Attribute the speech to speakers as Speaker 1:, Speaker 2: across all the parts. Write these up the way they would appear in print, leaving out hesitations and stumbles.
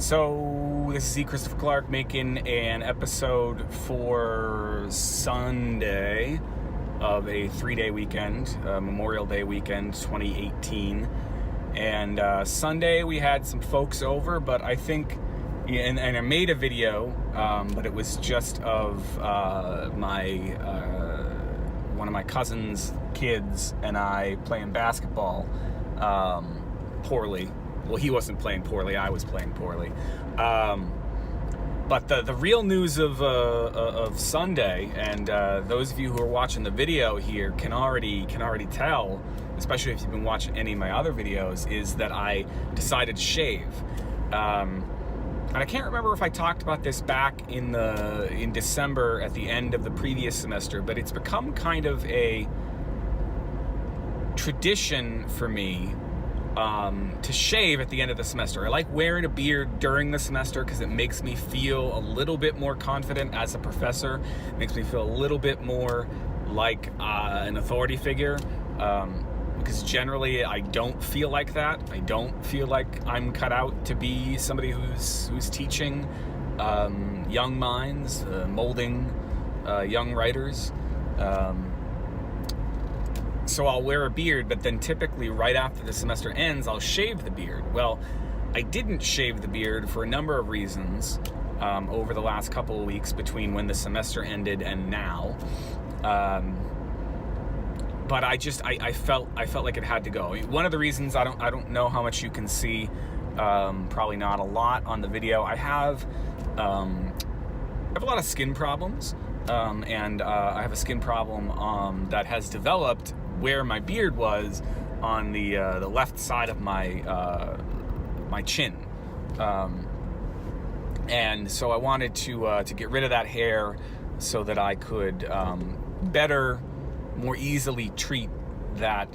Speaker 1: So this is E. Christopher Clark making an episode for Sunday of a 3-day weekend, Memorial Day weekend 2018. And Sunday we had some folks over, but I think, and I made a video, but it was just of one of my cousin's kids and I playing basketball poorly. Well, he wasn't playing poorly, I was playing poorly. But the real news of Sunday, and those of you who are watching the video here can already tell, especially if you've been watching any of my other videos, is that I decided to shave. And I can't remember if I talked about this back in December at the end of the previous semester, but it's become kind of a tradition for me to shave at the end of the semester. I like wearing a beard during the semester because it makes me feel a little bit more confident as a professor. It makes me feel a little bit more like an authority figure, because generally I don't feel like that. I don't feel like I'm cut out to be somebody who's teaching young minds, molding young writers. So I'll wear a beard, but then typically right after the semester ends, I'll shave the beard. Well, I didn't shave the beard for a number of reasons over the last couple of weeks between when the semester ended and now. But I felt like it had to go. One of the reasons, I don't know how much you can see, probably not a lot on the video. I have a lot of skin problems, and I have a skin problem that has developed where my beard was on the left side of my chin, and so I wanted to get rid of that hair so that I could more easily treat that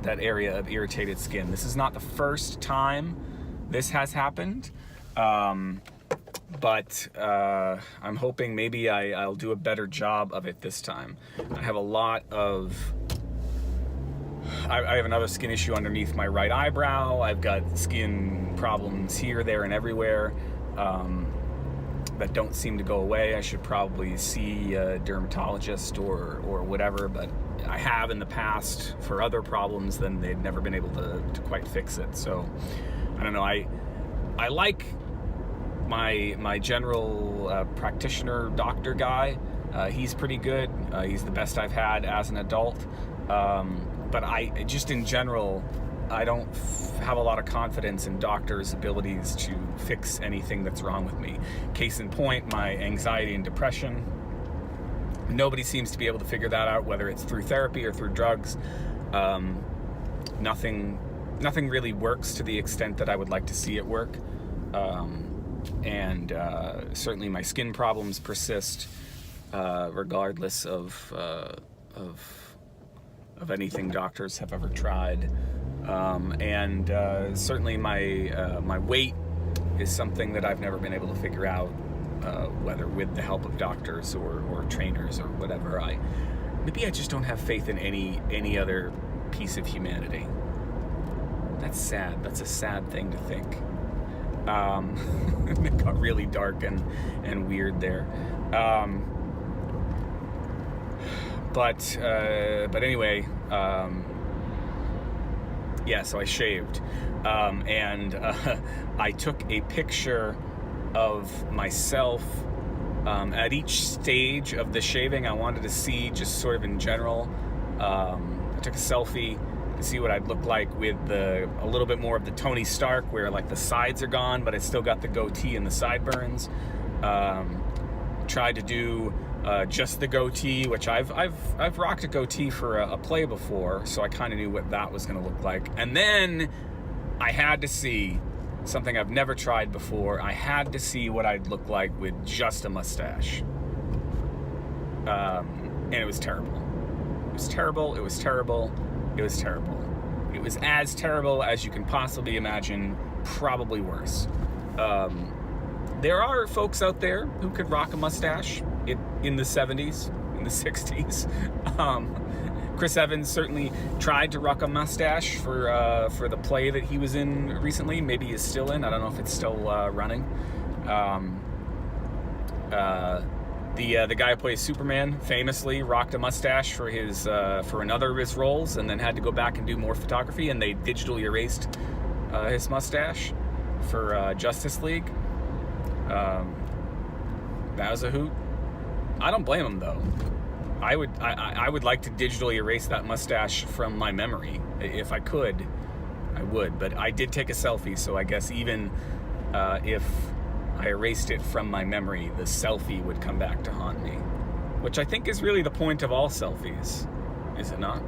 Speaker 1: area of irritated skin. This is not the first time this has happened, but I'm hoping maybe I'll do a better job of it this time. I have a lot of I have another skin issue underneath my right eyebrow. I've got skin problems here, there, and everywhere that don't seem to go away. I should probably see a dermatologist or whatever, but I have in the past for other problems, then they've never been able to quite fix it. So I don't know. I like my general practitioner doctor guy. He's pretty good. He's the best I've had as an adult. But I just in general, I don't have a lot of confidence in doctors' abilities to fix anything that's wrong with me. Case in point, my anxiety and depression. Nobody seems to be able to figure that out, whether it's through therapy or through drugs. Nothing really works to the extent that I would like to see it work. And certainly my skin problems persist, regardless of anything doctors have ever tried. And certainly my weight is something that I've never been able to figure out, whether with the help of doctors or trainers or whatever. Maybe I just don't have faith in any other piece of humanity. That's sad. That's a sad thing to think. It got really dark and weird there. But anyway, yeah, so I shaved, and I took a picture of myself at each stage of the shaving. I wanted to see just sort of in general. I took a selfie to see what I'd look like with a little bit more of the Tony Stark, where like the sides are gone, but I still got the goatee and the sideburns. Tried to do just the goatee, which I've rocked a goatee for a play before, so I kind of knew what that was going to look like. And then I had to see something I've never tried before. I had to see what I'd look like with just a mustache, and it was terrible. It was terrible. It was terrible. It was terrible. It was as terrible as you can possibly imagine, probably worse. There are folks out there who could rock a mustache in the 70s, in the 60s. Chris Evans certainly tried to rock a mustache for the play that he was in recently. Maybe he's still in. I don't know if it's still running. The guy who plays Superman famously rocked a mustache for his for another of his roles, and then had to go back and do more photography, and they digitally erased his mustache for Justice League. That was a hoot. I don't blame him though. I would like to digitally erase that mustache from my memory. If I could, I would. But I did take a selfie, so I guess even if I erased it from my memory, the selfie would come back to haunt me. Which I think is really the point of all selfies, is it not?